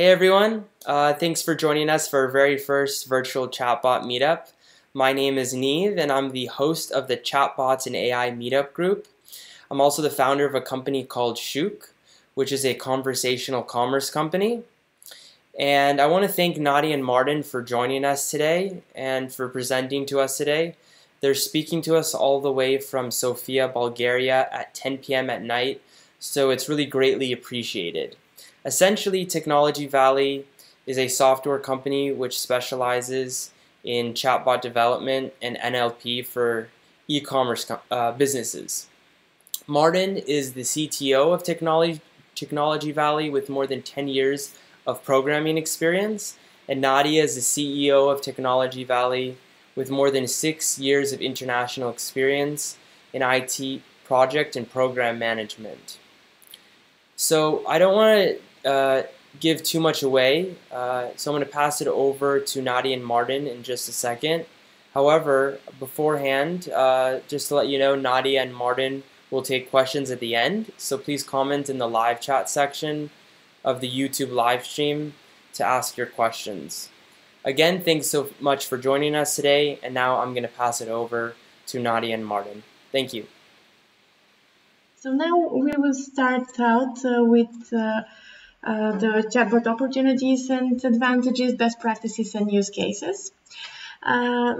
Hey everyone, thanks for joining us for our very first virtual chatbot meetup. My name is Neve and I'm the host of the Chatbots and AI meetup group. I'm also the founder of a company called Shook, which is a conversational commerce company. And I want to thank Nadia and Martin for joining us today and for presenting to us today. They're speaking to us all the way from Sofia, Bulgaria at 10 p.m. at night, so it's really greatly appreciated. Essentially, TechnologyValley is a software company which specializes in chatbot development and NLP for e-commerce businesses. Martin is the CTO of TechnologyValley with more than 10 years of programming experience, and Nadia is the CEO of TechnologyValley with more than 6 years of international experience in IT project and program management. So I don't want to give too much away, so I'm going to pass it over to Nadia and Martin in just a second. However, beforehand, just to let you know, Nadia and Martin will take questions at the end, so please comment in the live chat section of the YouTube live stream to ask your questions. Again, thanks so much for joining us today, and now I'm going to pass it over to Nadia and Martin. Thank you. So now we will start out with the chatbot opportunities and advantages, best practices and use cases.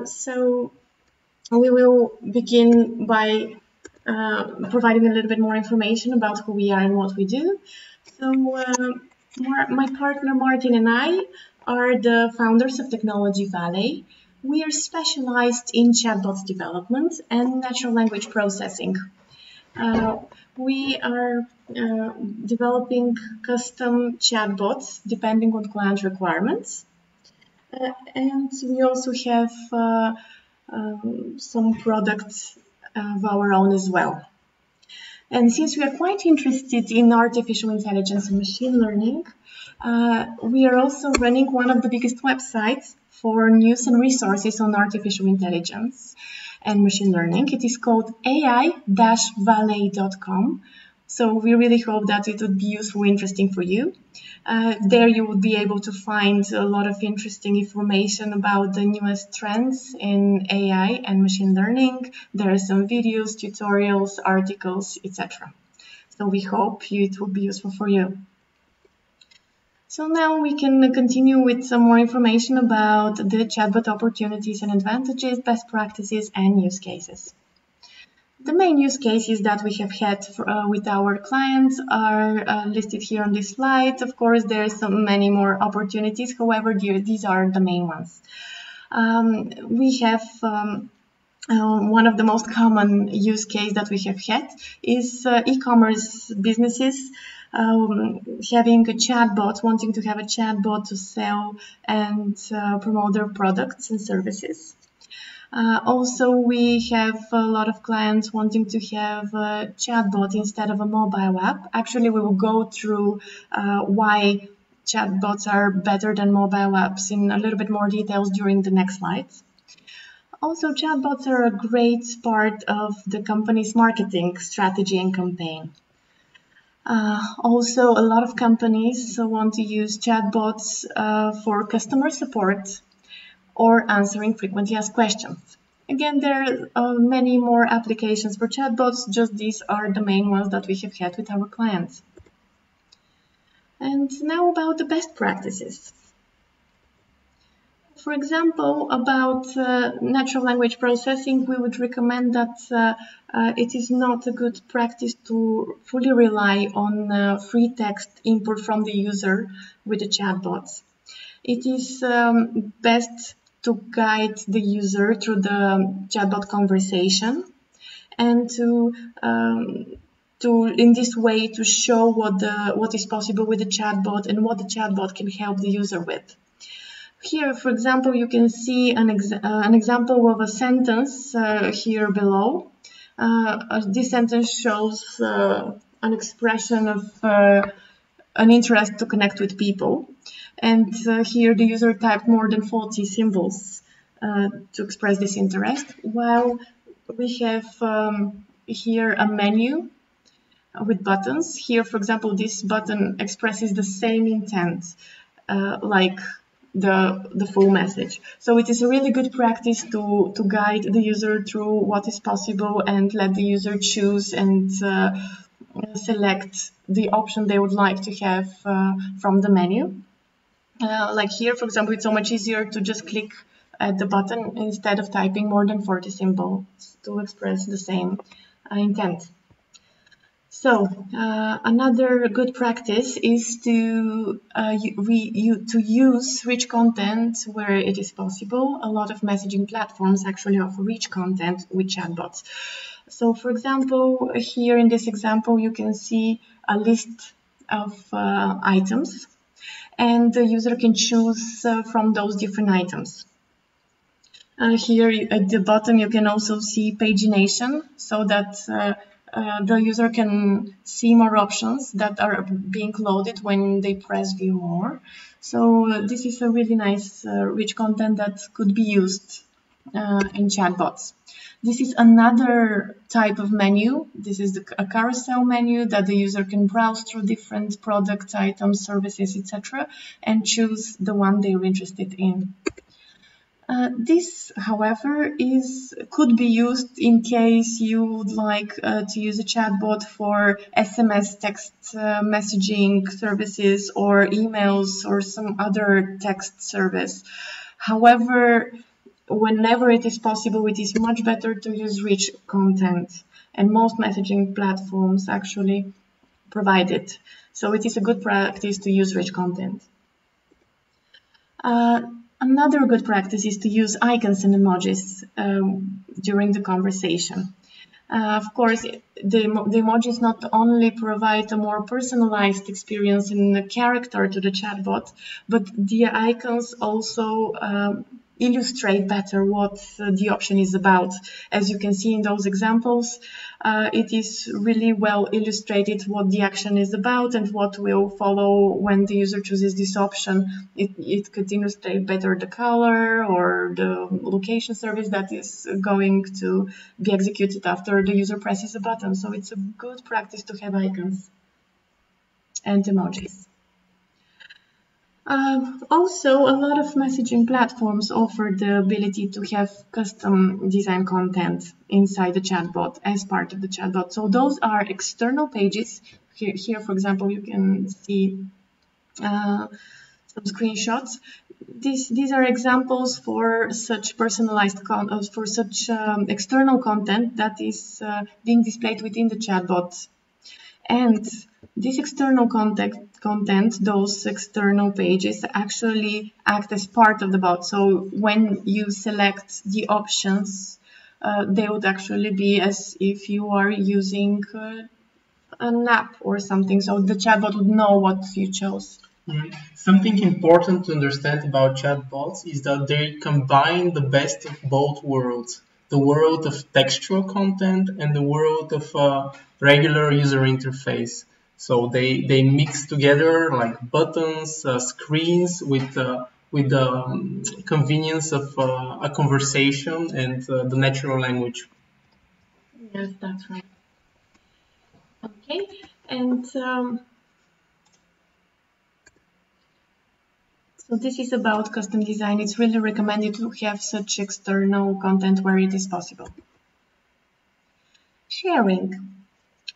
So we will begin by providing a little bit more information about who we are and what we do. So my partner Martin and I are the founders of TechnologyValley. We are specialized in chatbots development and natural language processing. We are developing custom chatbots depending on client requirements. And we also have some products of our own as well. And since we are quite interested in artificial intelligence and machine learning, we are also running one of the biggest websites for news and resources on artificial intelligence and machine learning. It is called ai-valley.com. So we really hope that it would be useful, interesting for you. There you would be able to find a lot of interesting information about the newest trends in AI and machine learning. There are some videos, tutorials, articles, etc. So we hope it will be useful for you. So now we can continue with some more information about the chatbot opportunities and advantages, best practices, and use cases. The main use cases that we have had with our clients are listed here on this slide. Of course, there are many more opportunities. However, these are the main ones. We have one of the most common use case that we have had is e-commerce businesses having a chatbot, wanting to have a chatbot to sell and promote their products and services. Also, we have a lot of clients wanting to have a chatbot instead of a mobile app. Actually, we will go through why chatbots are better than mobile apps in a little bit more details during the next slides. Also, chatbots are a great part of the company's marketing strategy and campaign. Also, a lot of companies want to use chatbots for customer support or answering frequently asked questions. Again, there are many more applications for chatbots, just these are the main ones that we have had with our clients. And now about the best practices. For example, about natural language processing, we would recommend that it is not a good practice to fully rely on free text input from the user with the chatbots. It is best to guide the user through the chatbot conversation and to in this way to show what is possible with the chatbot and what the chatbot can help the user with. Here, for example, you can see an example of a sentence here below. This sentence shows an expression of an interest to connect with people. And here the user typed more than 40 symbols to express this interest, while we have here a menu with buttons. Here, for example, this button expresses the same intent like the full message. So it is a really good practice to guide the user through what is possible and let the user choose and select the option they would like to have from the menu. Like here, for example, it's so much easier to just click at the button instead of typing more than 40 symbols to express the same intent. So another good practice is to use rich content where it is possible. A lot of messaging platforms actually offer rich content with chatbots. So, for example, here in this example, you can see a list of items, and the user can choose from those different items. Here at the bottom, you can also see pagination, so that the user can see more options that are being loaded when they press view more. So this is a really nice rich content that could be used in chatbots. This is another type of menu. This is a carousel menu that the user can browse through different product items, services, etc., and choose the one they're interested in. This, however, could be used in case you would like to use a chatbot for SMS text messaging services or emails or some other text service. However, whenever it is possible, it is much better to use rich content, and most messaging platforms actually provide it. So it is a good practice to use rich content. Another good practice is to use icons and emojis during the conversation. Of course, the emojis not only provide a more personalized experience and a character to the chatbot, but the icons also illustrate better what the option is about. As you can see in those examples, it is really well illustrated what the action is about and what will follow when the user chooses this option. It could illustrate better the color or the location service that is going to be executed after the user presses a button. So it's a good practice to have icons and emojis. Also, a lot of messaging platforms offer the ability to have custom design content inside the chatbot as part of the chatbot. So those are external pages. Here, for example, you can see some screenshots. These are examples for such personalized external content that is being displayed within the chatbot. And this external content, those external pages actually act as part of the bot. So when you select the options, they would actually be as if you are using an app or something. So the chatbot would know what you chose. Something important to understand about chatbots is that they combine the best of both worlds. The world of textual content and the world of regular user interface. So they mix together like buttons, screens with the convenience of a conversation and the natural language. Yes, that's right. Okay, and so this is about custom design. It's really recommended to have such external content where it is possible. Sharing.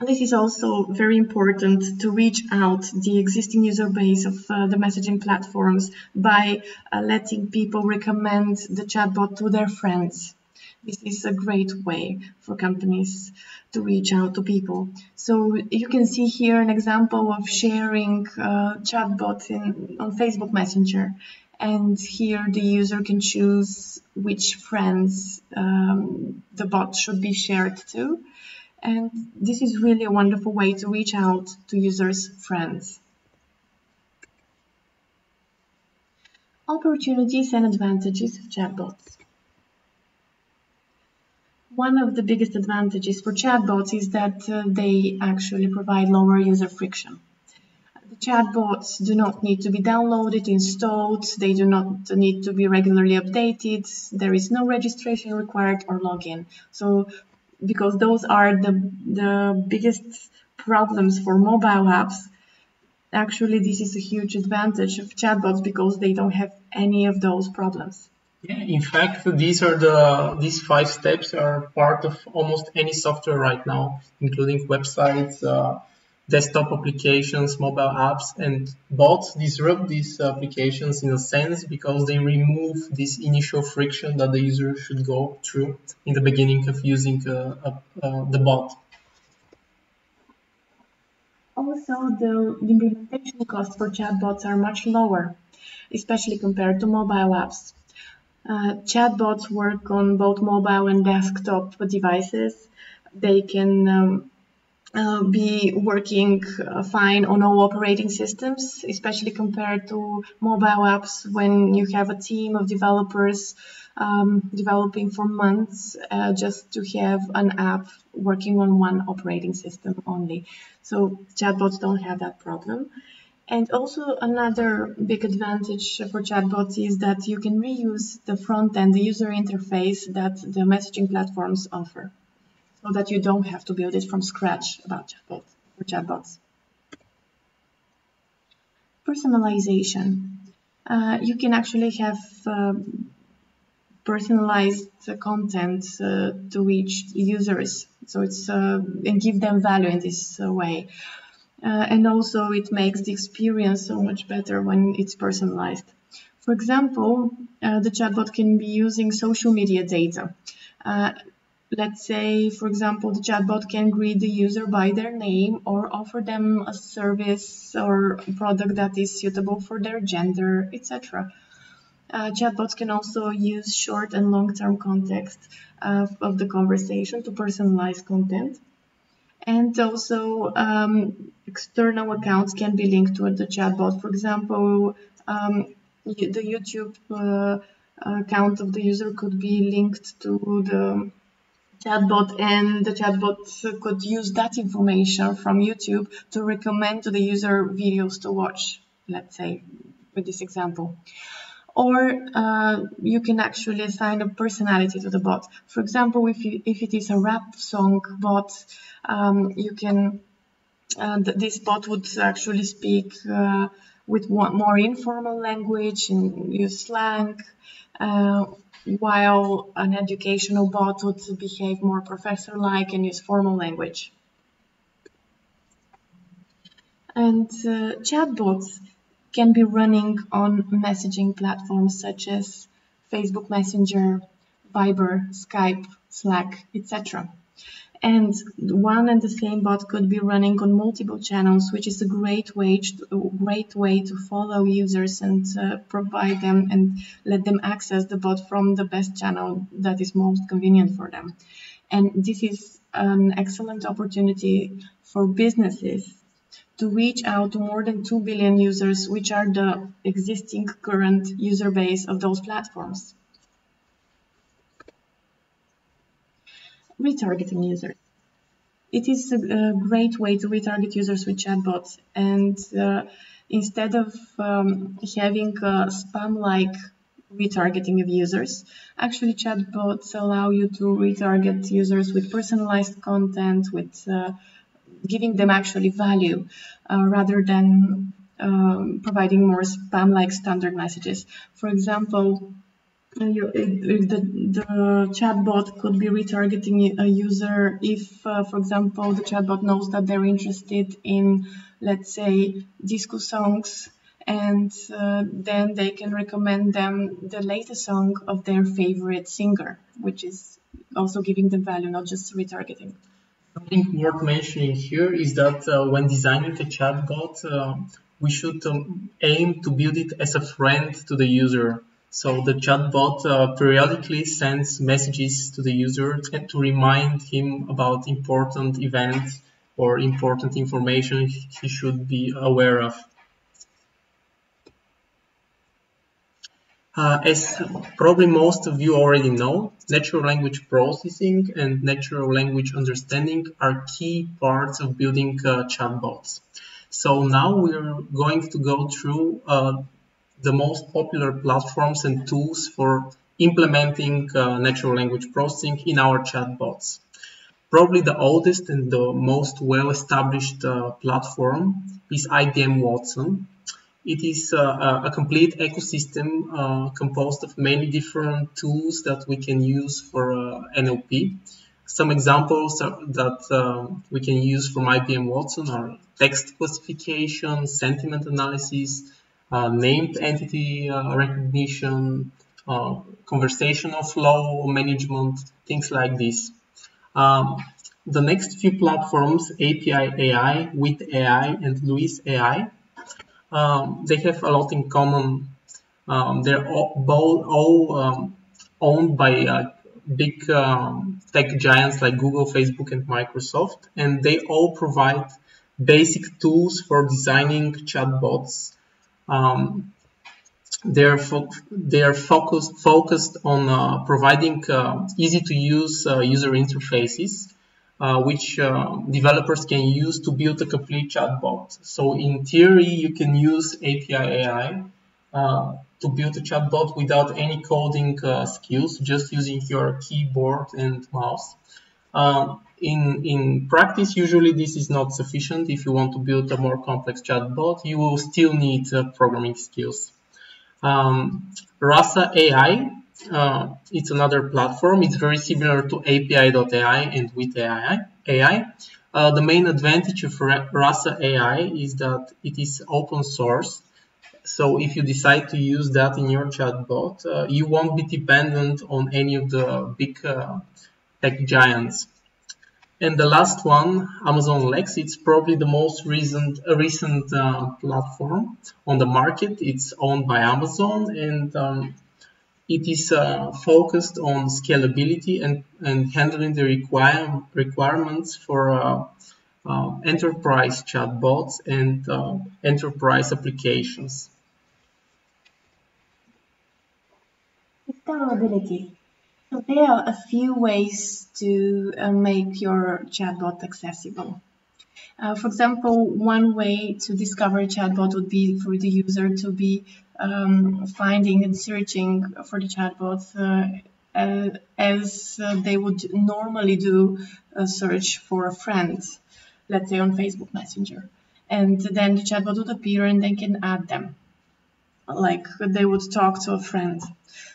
This is also very important to reach out the existing user base of the messaging platforms by letting people recommend the chatbot to their friends. This is a great way for companies to reach out to people. So you can see here an example of sharing chatbots on Facebook Messenger. And here the user can choose which friends the bot should be shared to. And this is really a wonderful way to reach out to users' friends. Opportunities and advantages of chatbots. One of the biggest advantages for chatbots is that they actually provide lower user friction. The chatbots do not need to be downloaded, installed, they do not need to be regularly updated, there is no registration required or login. So because those are the biggest problems for mobile apps, Actually, this is a huge advantage of chatbots because they don't have any of those problems. Yeah, in fact, these 5 steps are part of almost any software right now, including websites, desktop applications, mobile apps, and bots disrupt these applications in a sense because they remove this initial friction that the user should go through in the beginning of using the bot. Also, the implementation costs for chatbots are much lower, especially compared to mobile apps. Chatbots work on both mobile and desktop devices. They can be working fine on all operating systems, especially compared to mobile apps when you have a team of developers developing for months just to have an app working on one operating system only. So chatbots don't have that problem. And also another big advantage for chatbots is that you can reuse the front end, the user interface that the messaging platforms offer, so that you don't have to build it from scratch about chatbots. Personalization. You can actually have personalized content to each users, so it's and give them value in this way. And also it makes the experience so much better when it's personalized. For example, the chatbot can be using social media data. Let's say, for example, the chatbot can greet the user by their name or offer them a service or product that is suitable for their gender, etc. Chatbots can also use short and long-term context of the conversation to personalize content. And also, external accounts can be linked to the chatbot. For example, the YouTube account of the user could be linked to the chatbot, and the chatbot could use that information from YouTube to recommend to the user videos to watch, let's say, with this example. Or you can actually assign a personality to the bot. For example, if it is a rap song bot, you can this bot would actually speak with more informal language and use slang, while an educational bot would behave more professor-like and use formal language. And chatbots can be running on messaging platforms such as Facebook Messenger, Viber, Skype, Slack, etc. And one and the same bot could be running on multiple channels, which is a great way to follow users and provide them and let them access the bot from the best channel that is most convenient for them. And this is an excellent opportunity for businesses to reach out to more than 2 billion users, which are the existing current user base of those platforms. Retargeting users. It is a great way to retarget users with chatbots, and instead of having a spam-like retargeting of users, actually chatbots allow you to retarget users with personalized content, with giving them actually value rather than providing more spam-like standard messages. For example, the chatbot could be retargeting a user if, for example, the chatbot knows that they're interested in, let's say, disco songs, and then they can recommend them the latest song of their favorite singer, which is also giving them value, not just retargeting. Something worth mentioning here is that when designing a chatbot, we should aim to build it as a friend to the user. So the chatbot periodically sends messages to the user to remind him about important events or important information he should be aware of. As probably most of you already know, natural language processing and natural language understanding are key parts of building chatbots. So now we're going to go through the most popular platforms and tools for implementing natural language processing in our chatbots. Probably the oldest and the most well-established platform is IBM Watson. It is a complete ecosystem composed of many different tools that we can use for NLP. Some examples that we can use from IBM Watson are text classification, sentiment analysis, named entity recognition, conversational flow management, things like this. The next few platforms, API AI, With AI, and Luis AI, they have a lot in common. They're all owned by big tech giants like Google, Facebook, and Microsoft, and they all provide basic tools for designing chatbots. They're focused on providing easy to use user interfaces, which developers can use to build a complete chatbot. So in theory, you can use API AI to build a chatbot without any coding skills, just using your keyboard and mouse. In practice, usually this is not sufficient. If you want to build a more complex chatbot, you will still need programming skills. Rasa AI, it's another platform. It's very similar to API.ai and with AI. The main advantage of Rasa AI is that it is open source. So if you decide to use that in your chatbot, you won't be dependent on any of the big tech giants. And the last one, Amazon Lex, it's probably the most recent platform on the market. It's owned by Amazon, and it is focused on scalability and handling the requirements for enterprise chatbots and enterprise applications. Scalability. So there are a few ways to make your chatbot accessible. For example, one way to discover a chatbot would be for the user to be finding and searching for the chatbots as they would normally do a search for a friend, let's say on Facebook Messenger. And then the chatbot would appear and they can add them, like they would talk to a friend.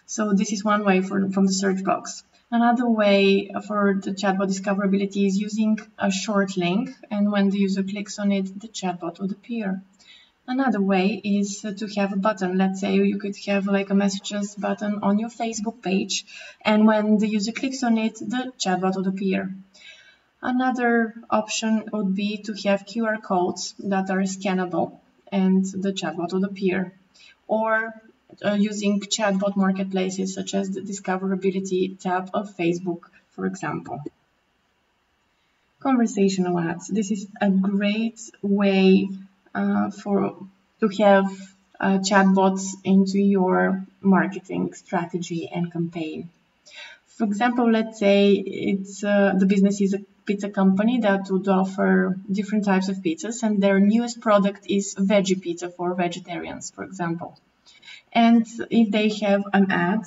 So this is one way from the search box. Another way for the chatbot discoverability is using a short link, and when the user clicks on it, the chatbot would appear. Another way is to have a button. Let's say you could have like a messages button on your Facebook page, and when the user clicks on it, the chatbot would appear. Another option would be to have QR codes that are scannable, and the chatbot would appear. Or using chatbot marketplaces such as the discoverability tab of Facebook, for example. Conversational ads. This is a great way to have chatbots into your marketing strategy and campaign. For example, let's say it's the business is a pizza company that would offer different types of pizzas, and their newest product is veggie pizza for vegetarians, for example. And if they have an ad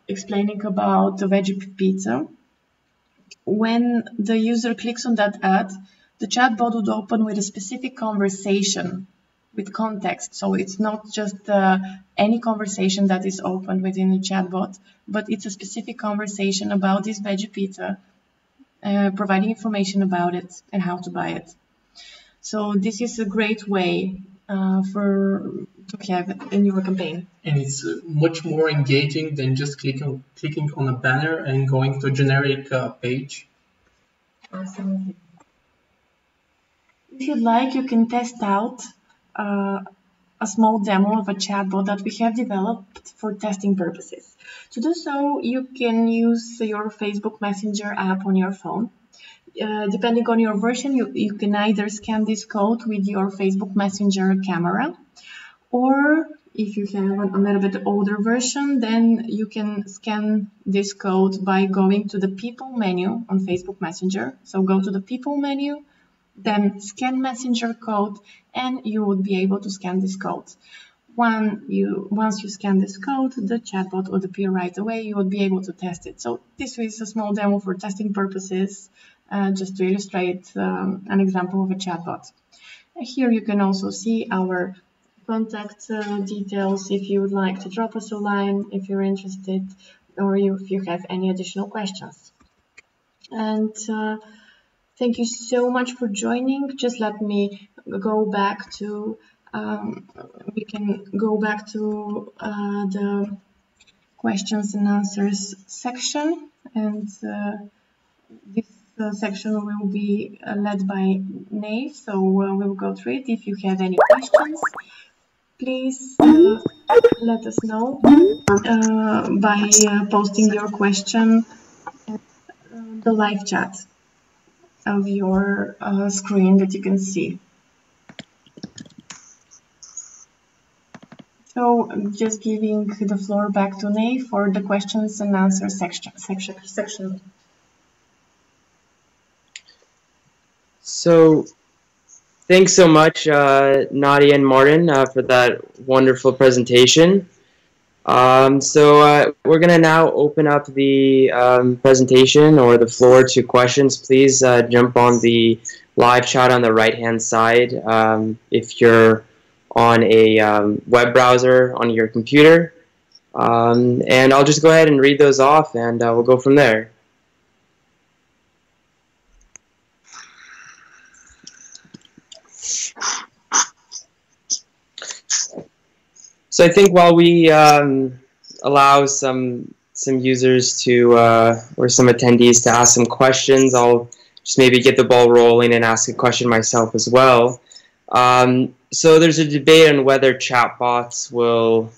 explaining about the veggie pizza, when the user clicks on that ad, the chatbot would open with a specific conversation with context. So it's not just any conversation that is opened within the chatbot, but it's a specific conversation about this veggie pizza, providing information about it and how to buy it. So this is a great way to have it in your campaign. And it's much more engaging than just clicking on a banner and going to a generic page. Absolutely. If you'd like, you can test out a small demo of a chatbot that we have developed for testing purposes. To do so, you can use your Facebook Messenger app on your phone. Depending on your version, you can either scan this code with your Facebook Messenger camera, or if you have a little bit older version, then you can scan this code by going to the People menu on Facebook Messenger. So go to the People menu, then scan Messenger code, and you would be able to scan this code. once you scan this code, the chatbot would appear right away. You would be able to test it. So this is a small demo for testing purposes, just to illustrate an example of a chatbot. Here you can also see our contact details if you would like to drop us a line if you're interested, or if you have any additional questions. And thank you so much for joining. Just let me go back to, we can go back to the questions and answers section. And this section will be led by Nave, so we'll go through it. If you have any questions, please let us know by posting your question in the live chat of your screen that you can see. So just giving the floor back to Nave for the questions and answers section. So thanks so much, Nadia and Martin, for that wonderful presentation. We're going to now open up the presentation or the floor to questions. Please jump on the live chat on the right-hand side if you're on a web browser on your computer. And I'll just go ahead and read those off, and we'll go from there. So I think while we allow some users to or some attendees to ask some questions, I'll just maybe get the ball rolling and ask a question myself as well. So there's a debate on whether chatbots will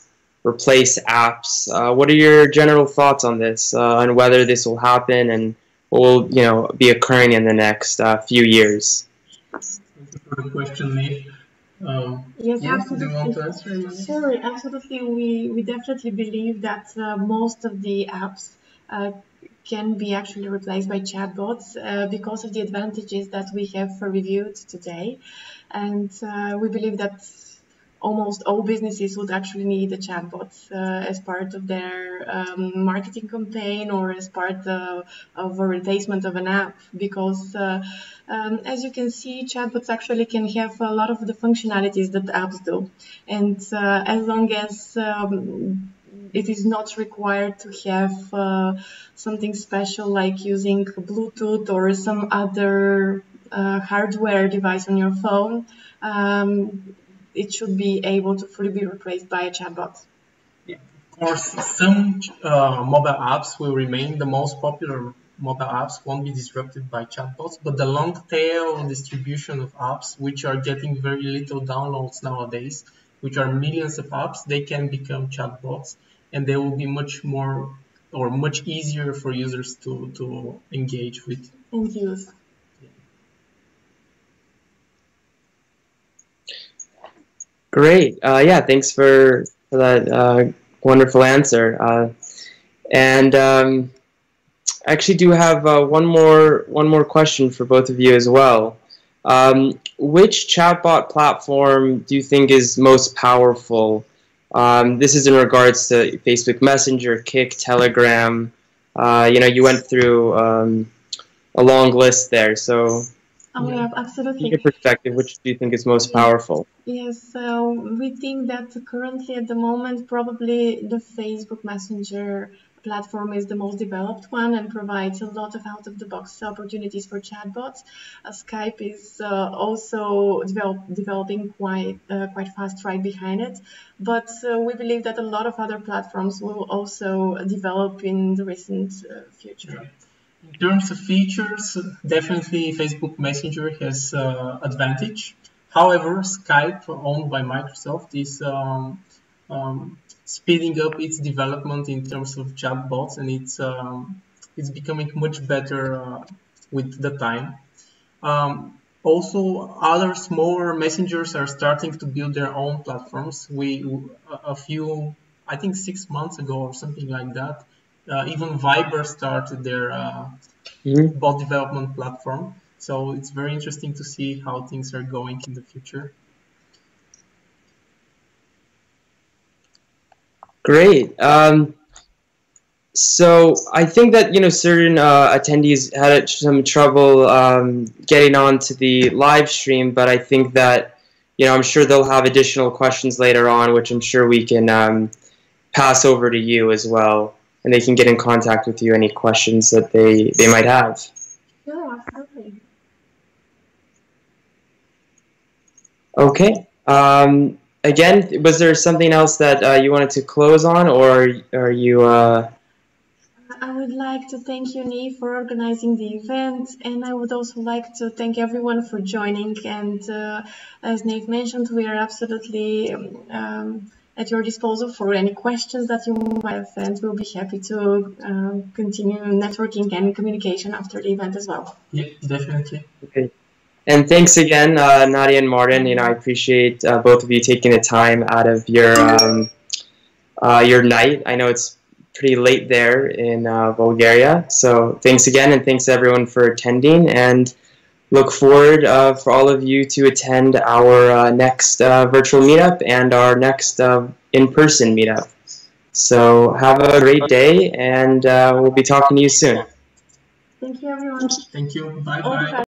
replace apps. What are your general thoughts on this, on whether this will happen and what will be occurring in the next few years? Thank you for the question, Nate. Yes, absolutely. Do you want to answer? Sure, absolutely. We definitely believe that most of the apps can be actually replaced by chatbots because of the advantages that we have reviewed today. And we believe that almost all businesses would actually need a chatbot as part of their marketing campaign or as part of a replacement of an app, because as you can see, chatbots actually can have a lot of the functionalities that apps do. And as long as it is not required to have something special like using Bluetooth or some other hardware device on your phone, it should be able to fully be replaced by a chatbot. Yeah. Of course, some mobile apps will remain. The most popular mobile apps won't be disrupted by chatbots, but the long tail distribution of apps, which are getting very little downloads nowadays, which are millions of apps, they can become chatbots, and they will be much more or much easier for users to engage with and use. Great. Yeah, thanks for that wonderful answer. And I actually do have one more question for both of you as well. Which chatbot platform do you think is most powerful? This is in regards to Facebook Messenger, Kik, Telegram. You went through a long list there, so. Oh, yeah, absolutely. From your perspective, which do you think is most powerful? Yes, so we think that currently at the moment, probably the Facebook Messenger platform is the most developed one and provides a lot of out-of-the-box opportunities for chatbots. Skype is also developing quite fast right behind it, but we believe that a lot of other platforms will also develop in the recent future. Yeah. In terms of features, definitely Facebook Messenger has advantage. However, Skype, owned by Microsoft, is speeding up its development in terms of chatbots, and it's becoming much better with the time. Also, other smaller messengers are starting to build their own platforms. I think 6 months ago or something like that, even Viber started their bot development platform. So it's very interesting to see how things are going in the future. Great. So I think that certain attendees had some trouble getting onto the live stream, but I think that I'm sure they'll have additional questions later on, which I'm sure we can pass over to you as well, and they can get in contact with you any questions that they might have. Yeah, absolutely. Okay. Again, was there something else that you wanted to close on, or are you? I would like to thank you, Neve, for organizing the event, and I would also like to thank everyone for joining. And as Neve mentioned, we are absolutely at your disposal for any questions that you might have, and we'll be happy to continue networking and communication after the event as well. Yeah, definitely. Okay. And thanks again, Nadia and Martin. I appreciate both of you taking the time out of your night. I know it's pretty late there in Bulgaria. So thanks again, and thanks everyone for attending. And look forward for all of you to attend our next virtual meetup and our next in-person meetup. So have a great day, and we'll be talking to you soon. Thank you, everyone. Thank you. Bye-bye.